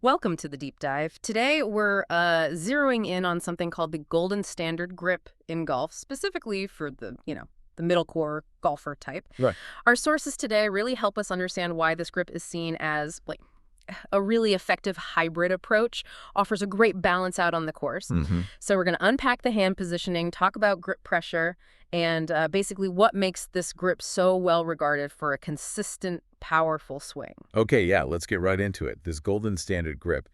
Welcome to the deep dive. Today we're zeroing in on something called the golden standard grip in golf, specifically for the middle core golfer type. Right. Our sources today really help us understand why this grip is seen as like a really effective hybrid approach, offers a great balance out on the course. hmm So we're going to unpack the hand positioning, talk about grip pressure, and basically what makes this grip so well regarded for a consistent, powerful swing. Okay, yeah, let's get right into it. This golden standard grip.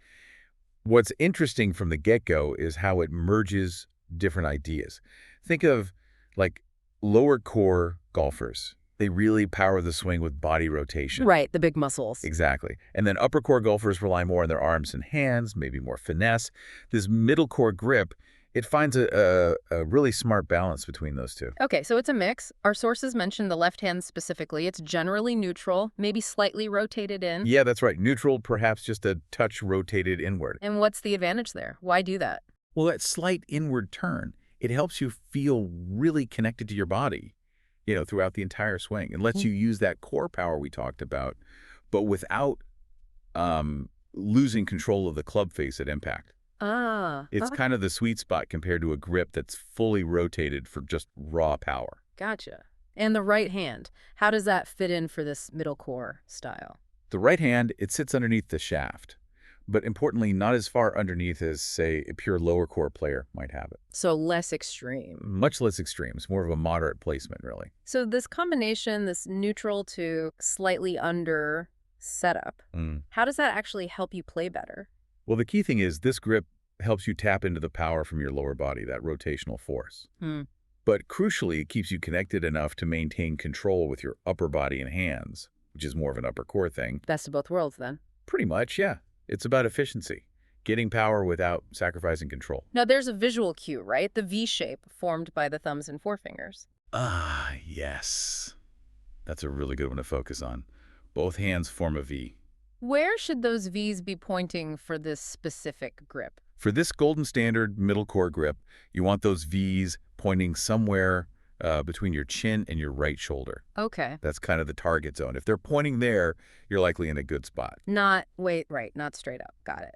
What's interesting from the get-go is how it merges different ideas. Think of like lower core golfers. They really power the swing with body rotation. Right, the big muscles. Exactly. And then upper core golfers rely more on their arms and hands, maybe more finesse. This middle core grip, it finds a really smart balance between those two. Okay, so it's a mix. Our sources mention the left hand specifically. It's generally neutral, maybe slightly rotated in. Yeah, that's right. Neutral, perhaps just a touch rotated inward. And what's the advantage there? Why do that? Well, that slight inward turn, it helps you feel really connected to your body, throughout the entire swing. It lets you use that core power we talked about, but without losing control of the club face at impact. Ah, It's kind of the sweet spot compared to a grip that's fully rotated for just raw power. gotcha. And the right hand, how does that fit in for this middle core style? The right hand, it sits underneath the shaft, but importantly, not as far underneath as, say, a pure lower core player might have it. So less extreme. Much less extreme. It's more of a moderate placement, really. So this combination, this neutral to slightly under setup, Mm. how does that actually help you play better? Well, the key thing is this grip helps you tap into the power from your lower body, that rotational force. Hmm. But crucially, it keeps you connected enough to maintain control with your upper body and hands, which is more of an upper core thing. Best of both worlds then. Pretty much, yeah. It's about efficiency, getting power without sacrificing control. Now there's a visual cue, right? The V shape formed by the thumbs and forefingers. Ah, yes. That's a really good one to focus on. Both hands form a V. Where should those V's be pointing for this specific grip? For this golden standard middle core grip, you want those V's pointing somewhere between your chin and your right shoulder. Okay. That's kind of the target zone. If they're pointing there, you're likely in a good spot. Not straight up. Got it.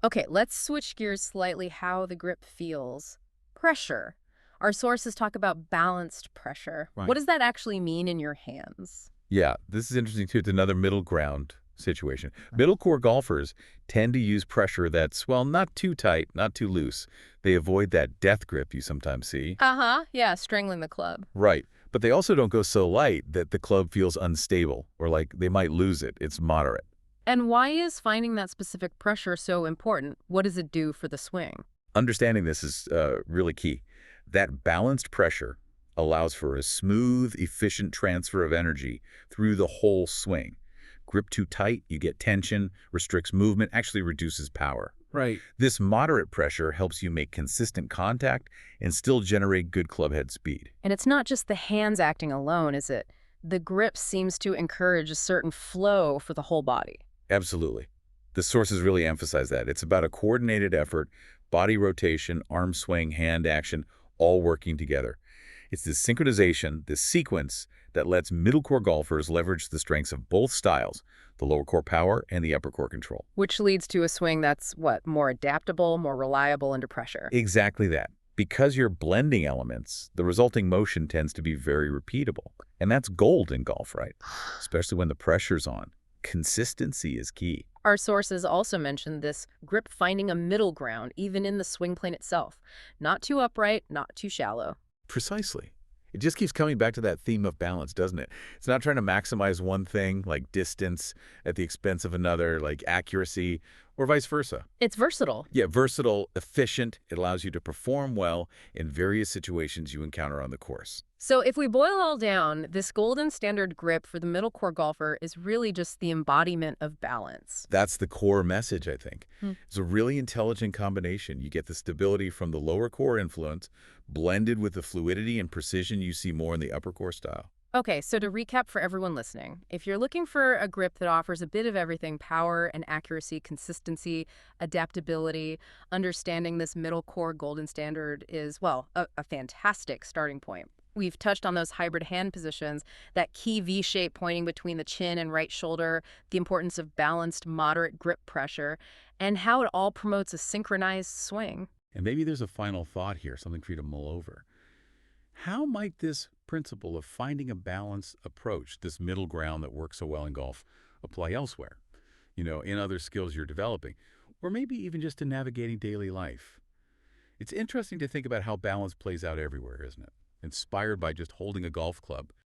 Okay, let's switch gears slightly how the grip feels. Pressure. Our sources talk about balanced pressure. Right. What does that actually mean in your hands? Yeah, this is interesting too. It's another middle ground situation. Middle core golfers tend to use pressure that's, well, not too tight, not too loose. They avoid that death grip you sometimes see. Uh-huh. Yeah, strangling the club. Right. But they also don't go so light that the club feels unstable or like they might lose it. It's moderate. And why is finding that specific pressure so important? What does it do for the swing? Understanding this is really key. That balanced pressure allows for a smooth, efficient transfer of energy through the whole swing. Grip too tight, you get tension, restricts movement, actually reduces power. Right. This moderate pressure helps you make consistent contact and still generate good club head speed. And it's not just the hands acting alone, is it? The grip seems to encourage a certain flow for the whole body. Absolutely. The sources really emphasize that. It's about a coordinated effort, body rotation, arm swing, hand action, all working together. It's this synchronization, this sequence, that lets middle core golfers leverage the strengths of both styles, the lower core power and the upper core control. Which leads to a swing that's, more adaptable, more reliable under pressure. Exactly that. Because you're blending elements, the resulting motion tends to be very repeatable. And that's gold in golf, right? Especially when the pressure's on. Consistency is key. Our sources also mention this grip finding a middle ground, even in the swing plane itself. Not too upright, not too shallow. Precisely. It just keeps coming back to that theme of balance, doesn't it? It's not trying to maximize one thing, like distance, at the expense of another, like accuracy, or vice versa. It's versatile. Yeah, versatile, efficient. It allows you to perform well in various situations you encounter on the course. So if we boil all down, this golden standard grip for the middle core golfer is really just the embodiment of balance. That's the core message, I think. It's a really intelligent combination. You get the stability from the lower core influence, blended with the fluidity and precision you see more in the upper core style. Okay, so to recap for everyone listening, if you're looking for a grip that offers a bit of everything, power and accuracy, consistency, adaptability, understanding this middle core golden standard is, a fantastic starting point. We've touched on those hybrid hand positions, that key V shape pointing between the chin and right shoulder, the importance of balanced, moderate grip pressure, and how it all promotes a synchronized swing. And maybe there's a final thought here, something for you to mull over. How might this principle of finding a balanced approach, this middle ground that works so well in golf, apply elsewhere? In other skills you're developing, or maybe even just in navigating daily life. It's interesting to think about how balance plays out everywhere, isn't it? Inspired by just holding a golf club